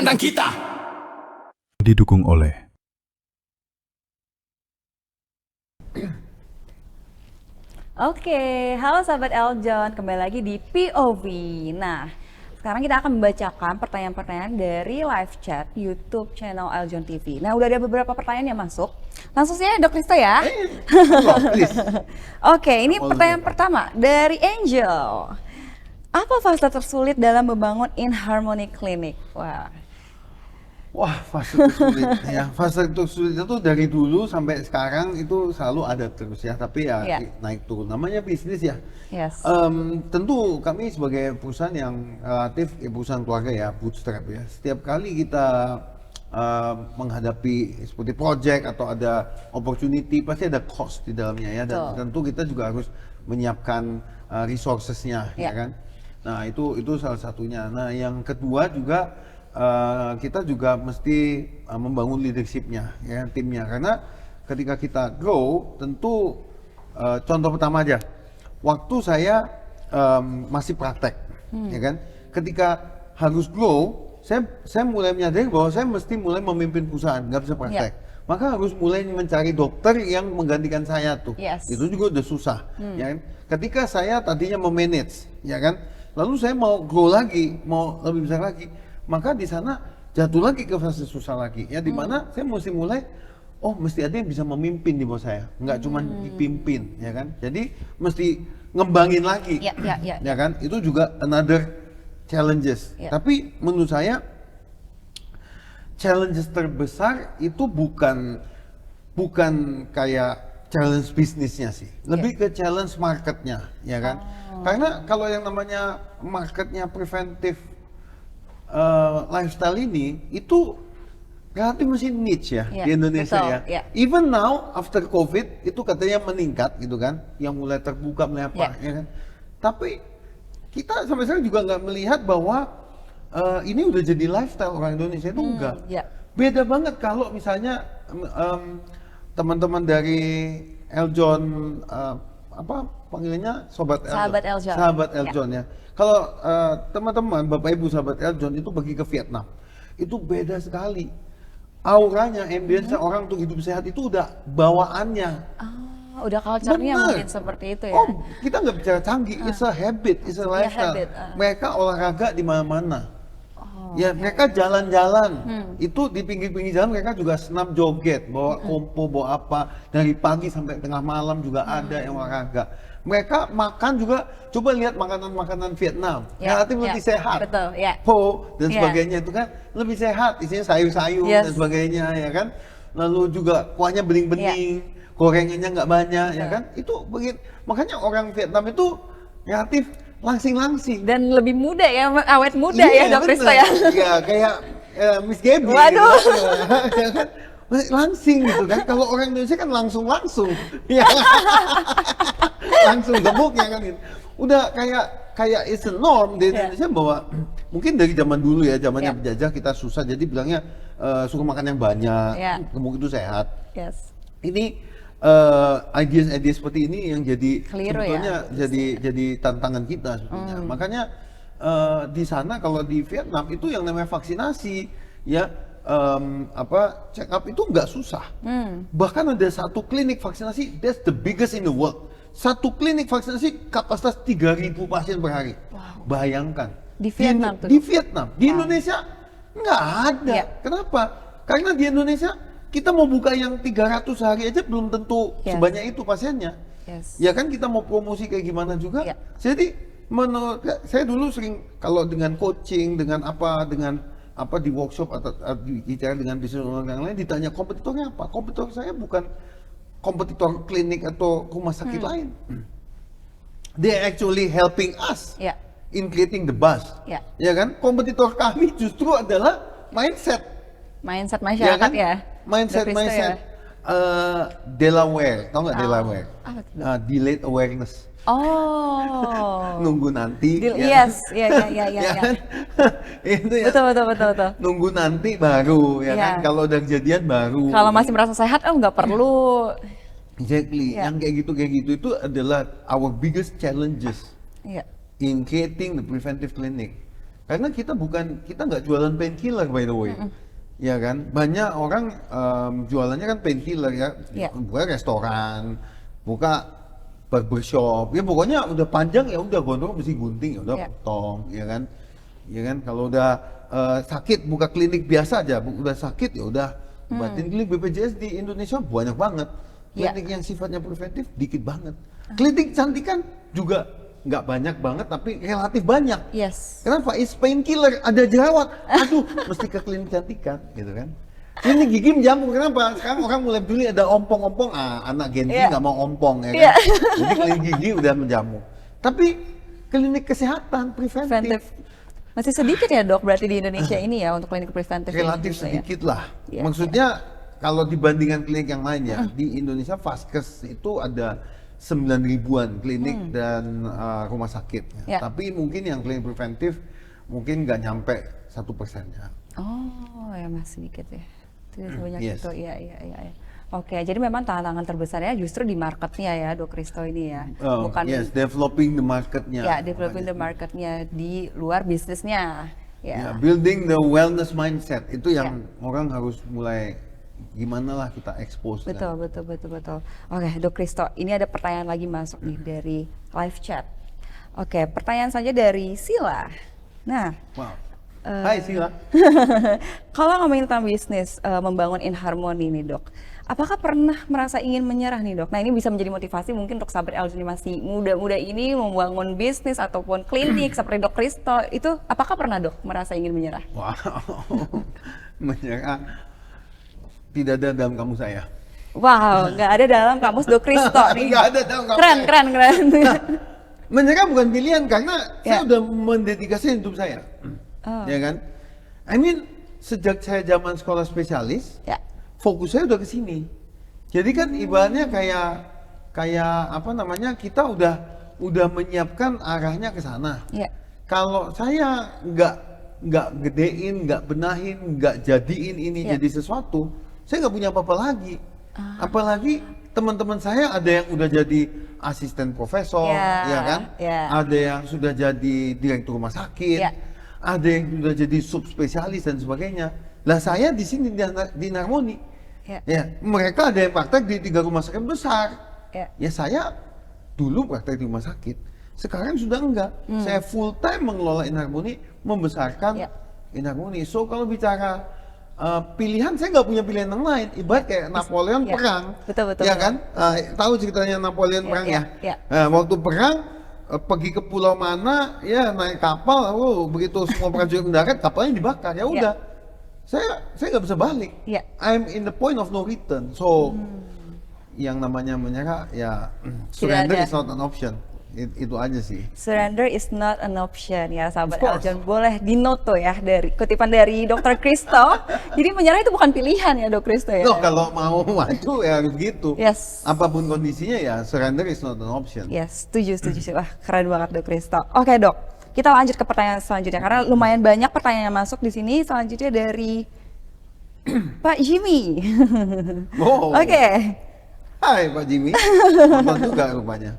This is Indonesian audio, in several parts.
pandang kita. Didukung oleh Oke, halo sahabat Eljon, kembali lagi di POV. Nah, sekarang kita akan membacakan pertanyaan-pertanyaan dari live chat YouTube channel Eljon TV. Nah, udah ada beberapa pertanyaan yang masuk. Langsung saja Dok Risto ya. Oke, ini pertanyaan pertama dari Angel. Apa fase tersulit dalam membangun In-Harmony Clinic? Wah, fase tersulit ya. Fase tersulit itu dari dulu sampai sekarang itu selalu ada terus ya. Tapi ya naik turun. Namanya bisnis ya. Yes. Tentu kami sebagai perusahaan yang relatif perusahaan keluarga ya, bootstrap ya. Setiap kali kita menghadapi seperti project atau ada opportunity pasti ada cost di dalamnya ya. Dan tentu kita juga harus menyiapkan resourcesnya ya kan. Nah itu salah satunya. Nah yang kedua juga kita juga mesti membangun leadershipnya, ya timnya. Karena ketika kita grow, tentu contoh pertama aja, waktu saya masih praktek, ya kan. Ketika harus grow, saya mulai menyadari bahwa saya mesti mulai memimpin perusahaan, nggak bisa praktek. Maka harus mulai mencari dokter yang menggantikan saya tuh. Itu juga udah susah, ya kan. Ketika saya tadinya memanage, ya kan. Lalu saya mau grow lagi, mau lebih besar lagi. Maka di sana jatuh lagi ke fase susah lagi ya, dimana saya mesti mulai mesti ada yang bisa memimpin di bawah saya, nggak cuma dipimpin ya kan, jadi mesti ngembangin lagi ya kan, itu juga another challenges. Tapi menurut saya challenges terbesar itu bukan kayak challenge bisnisnya sih, lebih ke challenge marketnya ya kan. Karena kalau yang namanya marketnya preventif lifestyle ini itu relatif masih niche ya di Indonesia ya. Even now after COVID itu katanya meningkat gitu kan, yang mulai terbuka mulai apa ya kan. Tapi kita sampai sekarang juga nggak melihat bahwa ini udah jadi lifestyle orang Indonesia itu enggak. Beda banget kalau misalnya teman-teman dari Eljon apa panggilannya Sahabat Eljon ya. Kalau teman-teman, Bapak Ibu sahabat Eljon itu pergi ke Vietnam, itu beda sekali. Auranya, ambience orang untuk hidup sehat itu udah bawaannya. Udah culture-nya mungkin seperti itu ya. Kita nggak bicara canggih, it's a habit, it's a lifestyle. Mereka olahraga di mana-mana. Mereka jalan-jalan. Itu di pinggir-pinggir jalan mereka juga senam joget, bawa kompo, bawa apa. Dari pagi sampai tengah malam juga ada yang olahraga. Mereka makan juga, coba lihat makanan-makanan Vietnam, relatif lebih sehat. Pho dan sebagainya itu kan lebih sehat, isinya sayur-sayur dan sebagainya ya kan. Lalu juga kuahnya bening-bening, gorengannya nggak banyak ya kan. Itu begitu. Makanya orang Vietnam itu relatif langsing-langsing. Dan lebih muda ya, awet muda ya Dok Risto ya. Iya kayak Miss Gaby. Waduh. Ya kan? Langsing gitu kan. Kalau orang Indonesia kan langsung. Langsung gebuk ya kan gitu. Udah kayak it's a norm di Indonesia bahwa mungkin dari zaman dulu ya, zamannya penjajah kita susah jadi bilangnya suka makan yang banyak, gemuk itu sehat. Ini ideas seperti ini yang jadi sebetulnya jadi tantangan kita sebetulnya. Makanya di sana kalau di Vietnam itu yang namanya vaksinasi ya check up itu nggak susah. Bahkan ada satu klinik vaksinasi, that's the biggest in the world. Satu klinik vaksinasi kapasitas 3.000 pasien per hari. Bayangkan. Di Vietnam tuh? Di Vietnam. Di Indonesia nggak ada. Kenapa? Karena di Indonesia kita mau buka yang 300 hari aja belum tentu sebanyak itu pasiennya. Ya kan kita mau promosi kayak gimana juga. Jadi menurut saya dulu sering kalau dengan coaching, dengan di workshop atau bicara dengan bisnis orang lain ditanya kompetitornya apa? Kompetitor saya bukan kompetitor klinik atau rumah sakit lain. They actually helping us in creating the buzz. Ya kan? Kompetitor kami justru adalah mindset masyarakat ya. Mindset. Delaware, tahu nggak Delaware? Delayed awareness. Nunggu nanti. Iya. Itu ya. Betul. Nunggu nanti baru ya kan. Kalau udah kejadian baru. Kalau masih merasa sehat, nggak perlu. Exactly. Yang kayak gitu itu adalah our biggest challenges in creating the preventive clinic. Karena kita nggak jualan painkiller by the way. Ya kan, banyak orang jualannya kan painkiller ya, buka restoran, buka barbershop, ya pokoknya udah panjang ya udah gondrong mesti gunting ya udah potong, ya kan, kalau udah sakit buka klinik biasa aja, udah sakit ya udah obatin. Klinik BPJS di Indonesia banyak banget, klinik yang sifatnya preventif dikit banget, klinik kecantikan juga nggak banyak banget tapi relatif banyak. Kenapa? Is painkiller, ada jerawat, aduh mesti ke klinik kecantikan gitu kan. Klinik gigi menjamu, kenapa? Sekarang orang mulai peduli ada ompong-ompong, anak Gen Z nggak mau ompong ya kan. Jadi klinik gigi udah menjamu. Tapi klinik kesehatan preventif masih sedikit ya dok, berarti di Indonesia ini ya untuk klinik preventif relatif sedikit lah. Maksudnya kalau dibandingkan klinik yang lain ya, di Indonesia Vaskes itu ada 9 ribuan klinik dan rumah sakit. Tapi mungkin yang klinik preventif mungkin nggak nyampe 1%-nya. Oh ya, masih sedikit ya. Tidak sebanyak itu, iya. Oke, jadi memang tantangan terbesarnya justru di marketnya ya, Dok Christo ini ya. Bukan developing the marketnya. Ya, developing the marketnya di luar bisnisnya. Building the wellness mindset itu yang orang harus mulai gimana lah kita expose. Betul. Oke, Dok Christo, ini ada pertanyaan lagi masuk nih dari live chat. Oke, pertanyaan saja dari Sila. Nah, hai Sila. Kalau ngomongin tentang bisnis, membangun inharmoni nih dok, apakah pernah merasa ingin menyerah nih dok? Nah ini bisa menjadi motivasi mungkin untuk sahabat Eljon masih muda-muda ini membangun bisnis ataupun klinik seperti Dok Christo, itu apakah pernah dok merasa ingin menyerah? Wow, menyerah tidak ada dalam kamus saya. Wow, nggak ada dalam kamus Dok Christo nih. Nggak ada dalam kamus. Keren. Menyerah bukan pilihan karena saya udah mendedikasikan hidup saya. Ya kan? I mean, sejak saya zaman sekolah spesialis, fokus saya udah ke sini. Jadi kan ibaratnya kayak apa namanya, kita udah menyiapkan arahnya ke sana. Kalau saya nggak gedein, nggak benahin, nggak jadiin ini jadi sesuatu, saya nggak punya apa-apa lagi. Apalagi teman-teman saya ada yang udah jadi asisten profesor, ya kan? Ada yang sudah jadi direktur rumah sakit. Ada yang sudah jadi subspesialis dan sebagainya. Lah saya di sini di Inharmoni. Mereka ada yang praktek di 3 rumah sakit besar. Ya saya dulu praktek di rumah sakit. Sekarang sudah enggak. Saya full time mengelola Inharmoni, membesarkan Inharmoni. So kalau bicara pilihan, saya nggak punya pilihan yang lain. Ibarat kayak Napoleon perang. Betul. Ya kan? Tahu ceritanya Napoleon perang ya? Waktu perang pergi ke pulau mana ya naik kapal, begitu semua prajurit mendarat kapalnya dibakar, ya udah saya nggak bisa balik. I'm in the point of no return. So yang namanya menyerah ya surrender is not an option. Itu aja sih. Surrender is not an option ya sahabat Eljon, boleh dinoto ya dari kutipan dari Dr. Christo. Jadi menyerah itu bukan pilihan ya Dok Christo ya. Kalau mau maju ya harus gitu. Apapun kondisinya ya surrender is not an option. Setuju. Wah keren banget Dok Christo. Oke dok, kita lanjut ke pertanyaan selanjutnya karena lumayan banyak pertanyaan yang masuk di sini. Selanjutnya dari Pak Jimmy. Hai Pak Jimmy, nonton juga rupanya.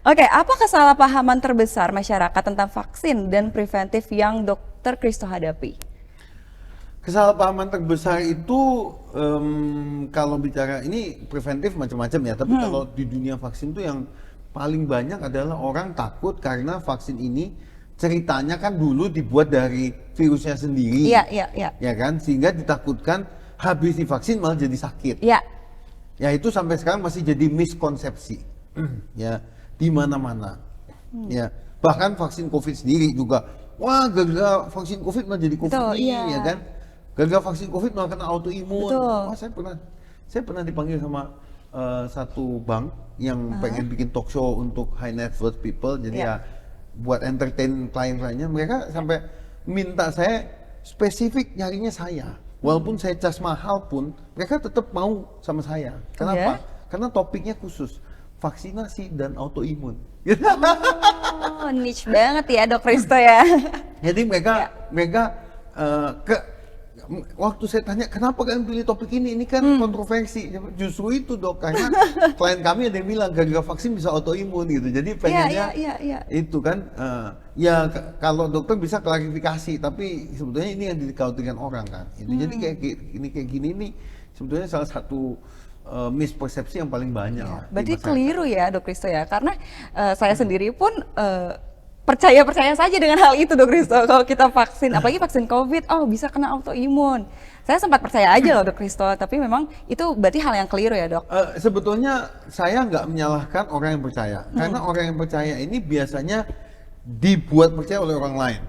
Apa kesalahpahaman terbesar masyarakat tentang vaksin dan preventif yang Dr. Christo hadapi? Kesalahpahaman terbesar itu kalau bicara ini preventif macam-macam ya, tapi kalau di dunia vaksin itu yang paling banyak adalah orang takut karena vaksin ini ceritanya kan dulu dibuat dari virusnya sendiri, ya kan, sehingga ditakutkan habis divaksin malah jadi sakit. Ya itu sampai sekarang masih jadi miskonsepsi, ya di mana-mana. Ya bahkan vaksin COVID sendiri juga, wah gara-gara vaksin COVID malah jadi COVID ya kan, gara-gara vaksin COVID malah kena autoimun. Wah saya pernah dipanggil sama satu bank yang pengen bikin talk show untuk high net worth people, jadi ya buat entertain klien-kliennya, mereka sampai minta saya spesifik nyarinya saya. Walaupun saya cas mahal pun, mereka tetap mau sama saya. Kenapa? Karena topiknya khusus, vaksinasi dan autoimun. Niche banget ya Dok Christo ya. Jadi mereka waktu saya tanya kenapa kalian pilih topik ini kan kontroversi. Justru itu dok, karena klien kami ada yang bilang gara-gara vaksin bisa autoimun gitu. Jadi pengennya itu kan kalau dokter bisa klarifikasi, tapi sebetulnya ini yang dikhawatirkan orang kan. Itu jadi kayak gini nih sebetulnya salah satu mispersepsi yang paling banyak. Berarti keliru ya Dok Christo ya, karena saya sendiri pun percaya saja dengan hal itu Dok Christo. Kalau kita vaksin, apalagi vaksin COVID, bisa kena autoimun. Saya sempat percaya aja loh Dok Christo, tapi memang itu berarti hal yang keliru ya Dok? Sebetulnya saya nggak menyalahkan orang yang percaya, karena orang yang percaya ini biasanya dibuat percaya oleh orang lain.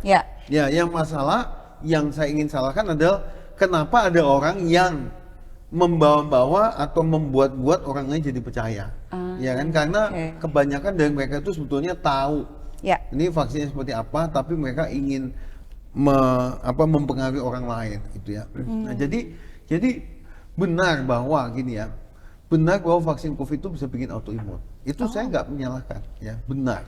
Ya, yang saya ingin salahkan adalah kenapa ada orang yang membawa-bawa atau membuat-buat orang lain jadi percaya. Ya kan, karena kebanyakan dari mereka itu sebetulnya tahu ini vaksinnya seperti apa, tapi mereka ingin mempengaruhi orang lain gitu ya. Nah, jadi benar bahwa gini ya, benar bahwa vaksin COVID itu bisa bikin autoimun. Itu saya nggak menyalahkan ya, benar.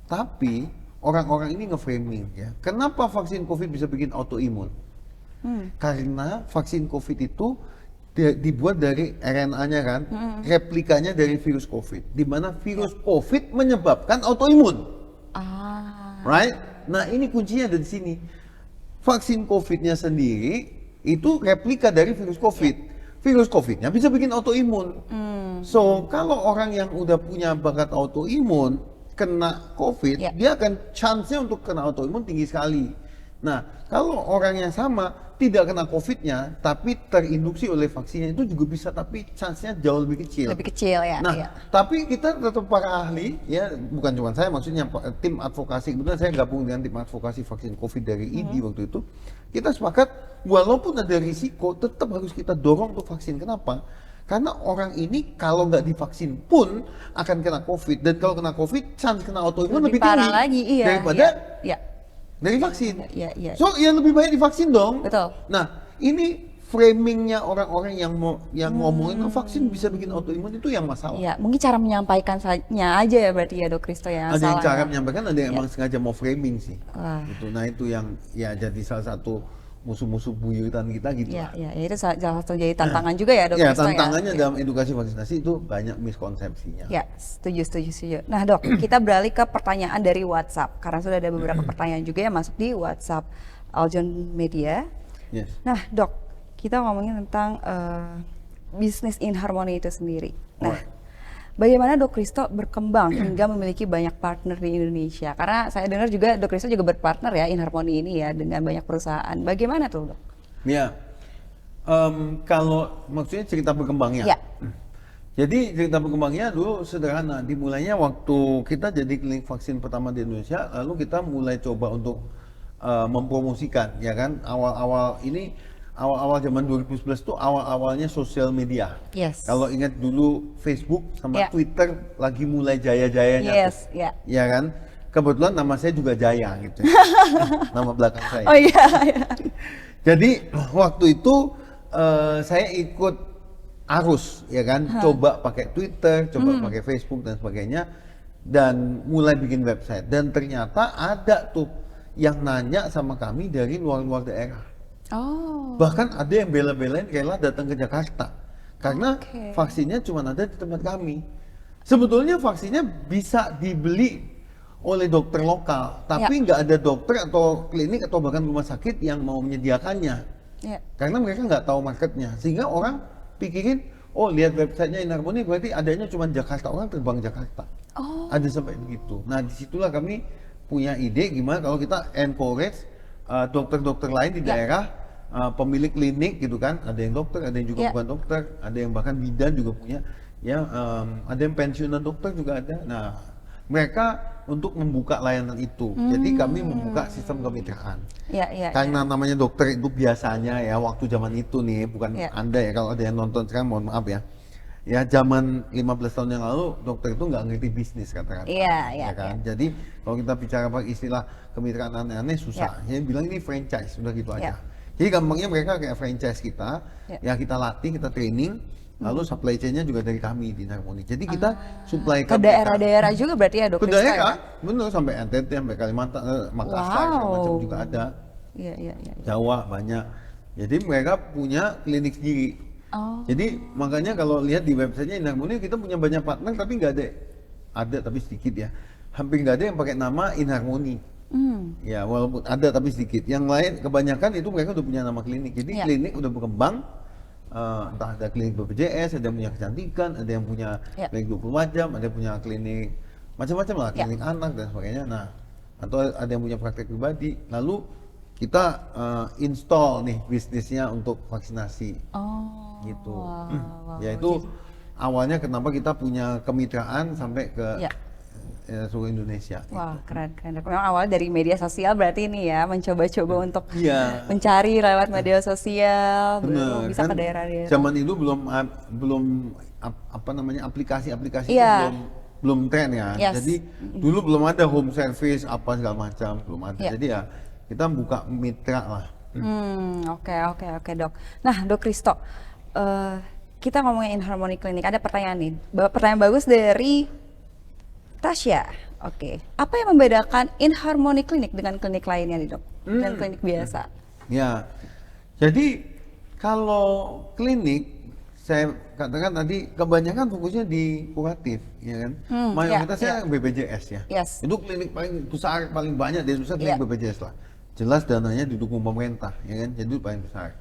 Tapi orang-orang ini nge-framing ya. Kenapa vaksin COVID bisa bikin autoimun? Karena vaksin COVID itu dibuat dari RNA-nya kan, replikanya dari virus COVID, di mana virus COVID menyebabkan autoimun. Right? Nah, ini kuncinya ada di sini. Vaksin COVID-nya sendiri itu replika dari virus COVID. Virus COVID-nya bisa bikin autoimun. So, kalau orang yang udah punya bakat autoimun kena COVID, dia akan chance-nya untuk kena autoimun tinggi sekali. Nah, kalau orang yang sama tidak kena COVID-nya, tapi terinduksi oleh vaksinnya itu juga bisa, tapi chance-nya jauh lebih kecil. Lebih kecil ya. Nah, tapi kita tetap para ahli, ya bukan cuma saya, maksudnya tim advokasi. Kebetulan saya gabung dengan tim advokasi vaksin COVID dari ID waktu itu. Kita sepakat, walaupun ada risiko, tetap harus kita dorong untuk vaksin. Kenapa? Karena orang ini kalau nggak divaksin pun akan kena COVID, dan kalau kena COVID, chance kena autoimun lebih tinggi lagi, daripada dari vaksin. So, yang lebih baik divaksin dong. Betul. Nah, ini framingnya orang-orang yang ngomongin vaksin bisa bikin autoimun itu yang masalah. Iya, mungkin cara menyampaikannya aja ya berarti ya Dok Christo ya. Ada yang cara menyampaikan, ada yang emang sengaja mau framing sih. Gitu. Nah, itu yang ya jadi salah satu musuh-musuh buyutan kita gitu. Iya, itu salah satu jadi tantangan juga ya Dok Christo ya. Tantangannya dalam edukasi vaksinasi itu banyak miskonsepsinya. Ya, setuju. Nah Dok, kita beralih ke pertanyaan dari WhatsApp, karena sudah ada beberapa pertanyaan juga yang masuk di WhatsApp Aljon Media. Yes. Nah Dok, kita ngomongin tentang bisnis in harmony itu sendiri. Nah, bagaimana Dok Christo berkembang hingga memiliki banyak partner di Indonesia? Karena saya dengar juga Dok Christo juga berpartner ya in harmony ini ya dengan banyak perusahaan. Bagaimana tuh Dok? Ya, kalau maksudnya cerita berkembangnya. Ya. Jadi cerita berkembangnya dulu sederhana. Dimulainya waktu kita jadi klinik vaksin pertama di Indonesia, lalu kita mulai coba untuk mempromosikan, ya kan? Awal-awal zaman 2011 itu awal-awalnya sosial media. Yes. Kalau ingat dulu Facebook sama Twitter lagi mulai jaya-jayanya. Yes, ya kan? Kebetulan nama saya juga Jaya gitu. Nama belakang saya. Oh iya. Jadi waktu itu saya ikut arus, ya kan? Coba pakai Twitter, coba pakai Facebook dan sebagainya, dan mulai bikin website. Dan ternyata ada tuh yang nanya sama kami dari luar-luar daerah. Bahkan ada yang bela-belain rela datang ke Jakarta karena vaksinnya cuma ada di tempat kami. Sebetulnya vaksinnya bisa dibeli oleh dokter lokal, tapi nggak ada dokter atau klinik atau bahkan rumah sakit yang mau menyediakannya. Karena mereka nggak tahu marketnya, sehingga orang pikirin, oh lihat websitenya In Harmony berarti adanya cuma Jakarta, orang terbang Jakarta. Ada sampai begitu. Nah, disitulah kami punya ide gimana kalau kita encourage dokter-dokter lain di daerah, pemilik klinik gitu kan, ada yang dokter, ada yang juga bukan dokter, ada yang bahkan bidan juga punya, ya ada yang pensiunan dokter juga ada. Nah, mereka untuk membuka layanan itu, jadi kami membuka sistem kemitraan. Karena namanya dokter itu biasanya ya waktu zaman itu nih, bukan Anda ya, kalau ada yang nonton sekarang mohon maaf ya. Ya zaman 15 tahun yang lalu dokter itu nggak ngerti bisnis kata-kata. Ya kan. Jadi kalau kita bicara istilah kemitraan aneh-aneh susah. Dia bilang ini franchise, udah gitu aja. Jadi gampangnya mereka kayak franchise kita, ya kita latih, kita training, lalu supply chain-nya juga dari kami di Harmony. Jadi kita supply ke daerah-daerah juga berarti ya Dok? Ke daerah, bener, sampai NTT, sampai Kalimantan, Makassar, macam juga ada. Jawa banyak. Jadi mereka punya klinik sendiri. Oh. Jadi makanya kalau lihat di websitenya Inharmoni, kita punya banyak partner tapi nggak ada tapi sedikit ya. Hampir nggak ada yang pakai nama Inharmoni. Ya walaupun ada tapi sedikit. Yang lain kebanyakan itu mereka udah punya nama klinik. Jadi Ya. klinik udah berkembang. Entah ada klinik BPJS, ada yang punya kecantikan, ada yang punya Ya. klinik 24 jam, ada yang punya klinik macam-macam lah, Ya. klinik anak dan sebagainya. Nah, atau ada yang punya praktek pribadi. Lalu kita install nih bisnisnya untuk vaksinasi Oh. gitu. Wow. Ya itu awalnya kenapa kita punya kemitraan sampai ke Ya. seluruh Indonesia. Wah, keren. Memang awal dari media sosial berarti ini ya, mencoba-coba untuk Iya. mencari lewat media sosial, Bener, baru bisa kan ke daerah-daerah. zaman itu belum apa namanya aplikasi-aplikasi itu Iya. belum tren ya. Yes. Jadi dulu belum ada home service apa segala macam, belum ada. Iya. Jadi ya kita buka mitra lah. Oke, Dok. Nah, Dok Kristo, kita ngomongin Inharmoni Clinic, ada pertanyaan nih. Pertanyaan bagus dari Tasya. Oke, apa yang membedakan Inharmoni Clinic dengan klinik lainnya nih, Dok? Dan klinik biasa? Ya, jadi kalau klinik saya katakan tadi kebanyakan fokusnya di kuratif, ya kan? Mayoritasnya BPJS ya. Yes. Itu klinik paling besar, paling banyak di Indonesia klinik Iya. BPJS lah. Jelas dananya didukung pemerintah, ya kan? Jadi itu paling besar.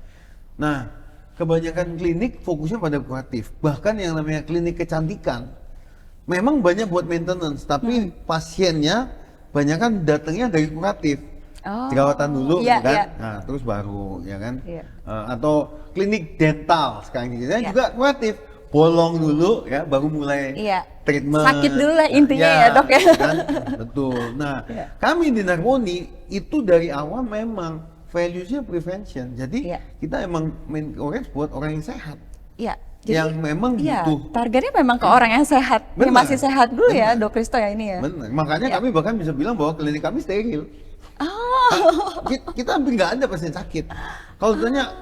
Nah, kebanyakan klinik fokusnya pada kuratif. Bahkan yang namanya klinik kecantikan, memang banyak buat maintenance, tapi pasiennya banyak kan datangnya dari kuratif. Oh, Jerawatan dulu, iya, kan? iya. Nah, terus baru, ya kan? Iya. Atau klinik dental sekarang ini Iya. juga kuratif. Bolong dulu, ya, baru mulai Iya. treatment. Sakit dulu lah intinya ya, Dok ya. Kan? Betul. Nah, Iya. kami di Inharmoni itu dari awal memang values-nya prevention. Jadi Iya. kita emang main orange buat orang yang sehat. Iya. Yang memang iya, butuh. targetnya memang ke orang yang sehat, yang Benar. masih sehat dulu ya, Benar. Dok Kristo ya ini ya. Benar. Makanya Iya. kami bahkan bisa bilang bahwa klinik kami steril. Oh. Kita hampir nggak ada pasien sakit. Kalau tanya,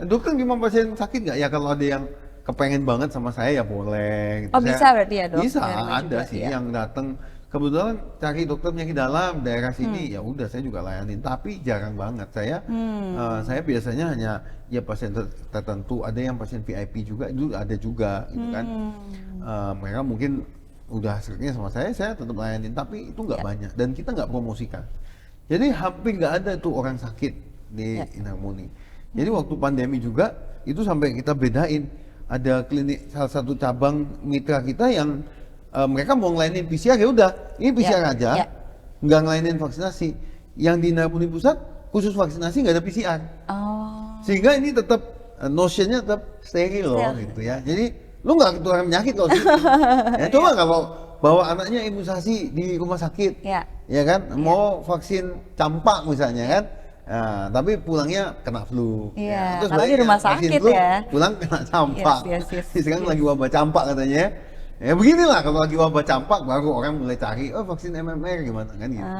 dokter gimana pasien sakit nggak? Ya kalau ada yang kepengen banget sama saya ya boleh. Gitu. Oh, bisa berarti ya, Dok? Bisa, Menerima ada juga, sih ya. yang datang. Kebetulan cari dokter penyakit dalam daerah sini, ya udah saya juga layanin. Tapi jarang banget saya biasanya hanya ya pasien tertentu. Ada yang pasien VIP juga, itu ada juga, gitu kan. Mereka mungkin udah seringnya sama saya tetap layanin. Tapi itu nggak banyak dan kita nggak promosikan. Jadi hampir nggak ada tuh orang sakit di Inharmoni. Jadi waktu pandemi juga itu sampai kita bedain. Ada klinik salah satu cabang mitra kita yang mereka mau ngelainin PCR ya udah, ini PCR aja, nggak ngelainin vaksinasi. Yang di Inharmoni Pusat khusus vaksinasi nggak ada PCR. Oh. Sehingga ini tetap notionnya tetap steril loh gitu ya. Jadi lu nggak ketularan penyakit loh. Ya, coba kalau bawa anaknya imunisasi di rumah sakit, ya kan, mau vaksin campak misalnya kan. Nah, tapi pulangnya kena flu. Iya, terus kalau di baliknya rumah vaksin sakit flu, ya. pulang kena campak. Yes. Sekarang lagi wabah campak katanya. Ya beginilah kalau lagi wabah campak baru orang mulai cari, oh vaksin MMR gimana kan gitu.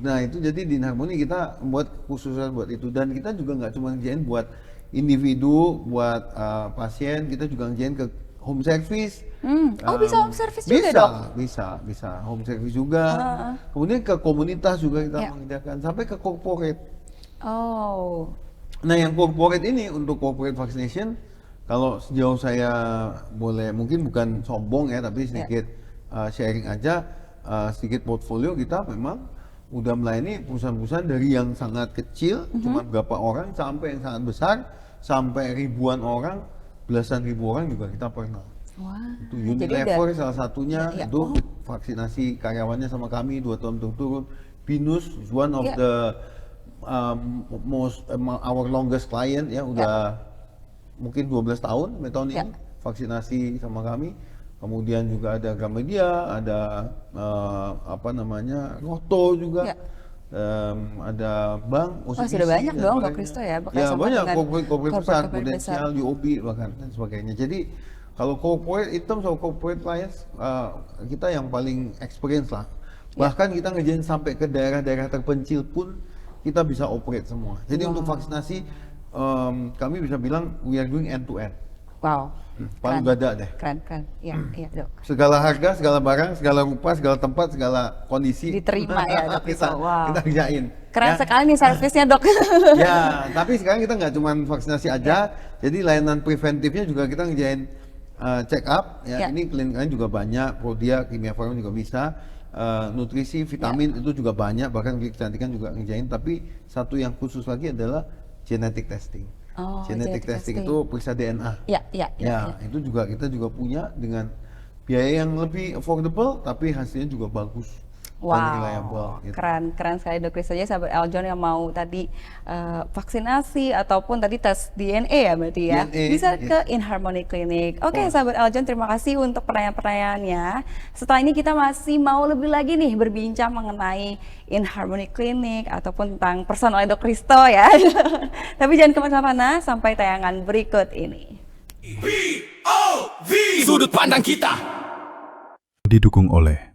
Nah itu jadi di Inharmoni kita buat khususan buat itu, dan kita juga nggak cuma ngerjain buat individu, buat pasien, kita juga ngerjain ke home service. Oh, bisa home service juga, Dok? Bisa home service juga. Kemudian ke komunitas juga kita mengerjakan, sampai ke corporate. Oh. Nah yang corporate ini untuk corporate vaccination, kalau sejauh saya boleh, mungkin bukan sombong ya, tapi sedikit sharing aja, sedikit portfolio kita memang udah melayani perusahaan-perusahaan dari yang sangat kecil, cuma berapa orang, sampai yang sangat besar, sampai ribuan orang, belasan ribu orang juga kita pernah. Wah. Itu Unilever salah satunya, itu vaksinasi karyawannya sama kami 2 tahun berturut. Pinus is one of the our longest client ya, udah mungkin 12 tahun tahun ini vaksinasi sama kami. Kemudian juga ada Gramedia, ada Roto juga, ada bank, OCBC. Wah, sudah banyak dong Dok Kristo ya, Ya banyak corporate besar, Prudential, UOB bahkan dan sebagainya. Jadi kalau corporate in terms of corporate clients, kita yang paling experience lah. Bahkan kita ngerjain sampai ke daerah-daerah terpencil pun kita bisa operate semua. Jadi untuk vaksinasi kami bisa bilang we are doing end to end. Wow. Palu Keren. Gada deh. Keren. Iya, iya dok. Segala harga, segala barang, segala rupa, segala tempat, segala kondisi Diterima ya, dok. kita, Wow. kita kerjain. Keren Ya. sekali nih servisnya dok. Ya, tapi sekarang kita nggak cuma vaksinasi aja, jadi layanan preventifnya juga kita ngerjain check up. Ya, Ya. ini klinik lain juga banyak, Prodia, Kimia Farma juga bisa, nutrisi, vitamin itu juga banyak, bahkan klinik kecantikan juga ngerjain. Tapi satu yang khusus lagi adalah genetic testing. Oh, Genetic testing itu periksa DNA. Ya. Ya, itu juga kita juga punya dengan biaya yang lebih affordable, tapi hasilnya juga bagus. Dan reliable, Wow, gitu. keren sekali dok Chris. Saja sahabat Eljon yang mau tadi vaksinasi ataupun tadi tes DNA ya berarti ya, DNA, bisa ya. ke InHarmony Clinic. Oke, Oh. sahabat Eljon, terima kasih untuk pertanyaan-pertanyaannya. Setelah ini kita masih mau lebih lagi nih berbincang mengenai InHarmony Clinic ataupun tentang personal dok Kristo ya. Tapi jangan kemana-mana sampai tayangan berikut ini. POV Sudut Pandang Kita. Didukung oleh